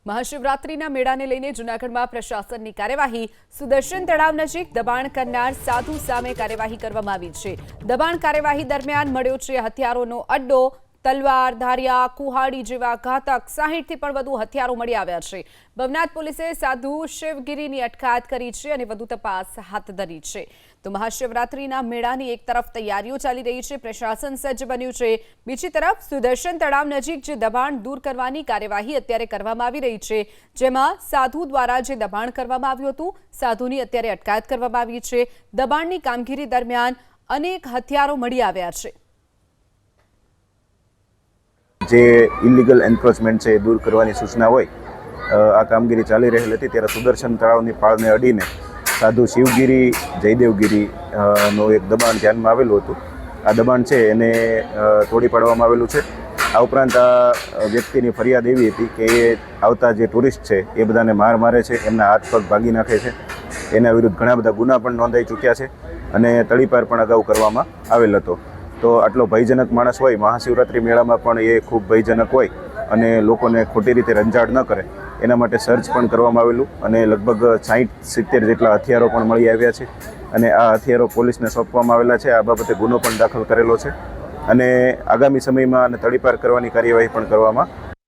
મહાશિવરાત્રીના મેળાને લઈને જૂનાગઢમાં પ્રશાસનની કાર્યવાહી। સુદર્શન તળાવ નજીક દબાણ કરનાર સાધુ સામે કાર્યવાહી કરવામાં આવી છે। દબાણ કાર્યવાહી દરમિયાન મળ્યો છે હથિયારોનો અડ્ડો। તલવાર, ધારિયા, કુહાડી જેવા ઘાતક 60થી પણ વધુ હથિયારો મળી આવ્યા છે। ભવનાથ પોલીસે સાધુ શિવગીરીની અટકાયત કરી છે અને વધુ તપાસ હાથ ધરી છે। તો મહાશિવરાત્રીના મેળાની એક તરફ તૈયારીઓ ચાલી રહી છે, પ્રશાસન સજ્જ બન્યું છે, બીજી તરફ સુદર્શન તળાવ નજીક જે દબાણ દૂર કરવાની કાર્યવાહી અત્યારે કરવામાં આવી રહી છે, જેમાં સાધુ દ્વારા જે દબાણ કરવામાં આવ્યું હતું, સાધુની અત્યારે અટકાયત કરવામાં આવી છે। દબાણની કામગીરી દરમિયાન અનેક હથિયારો મળી આવ્યા છે। જે ઇલીગલ એન્ક્રોચમેન્ટ છે એ દૂર કરવાની સૂચના હોય આ કામગીરી ચાલી રહેલી હતી ત્યારે સુદર્શન તળાવની પાળને અડીને સાધુ શિવગીરી, જયદેવગીરી નો એક દબાણ ધ્યાનમાં આવેલું હતું। આ દબાણ છે એને તોડી પાડવામાં આવેલું છે। આ ઉપરાંત આ વ્યક્તિની ફરિયાદ એવી હતી કે એ આવતા જે ટુરિસ્ટ છે એ બધાને મારે છે, એમના હાથ પગ ભાગી નાખે છે। એના વિરુદ્ધ ઘણા બધા ગુના પણ નોંધાઈ ચૂક્યા છે અને તડીપાર પણ અગાઉ કરવામાં આવેલ હતો। તો આટલો ભયજનક માણસ હોય, મહાશિવરાત્રી મેળામાં પણ એ ખૂબ ભયજનક હોય અને લોકોને ખોટી રીતે રંજાડ ન કરે એના માટે સર્ચ પણ કરવામાં આવેલું અને લગભગ 60-70 જેટલા હથિયારો પણ મળી આવ્યા છે અને આ હથિયારો પોલીસને સોંપવામાં આવેલા છે। આ બાબતે ગુનો પણ દાખલ કરેલો છે અને આગામી સમયમાં તડીપાર કરવાની કાર્યવાહી પણ કરવામાં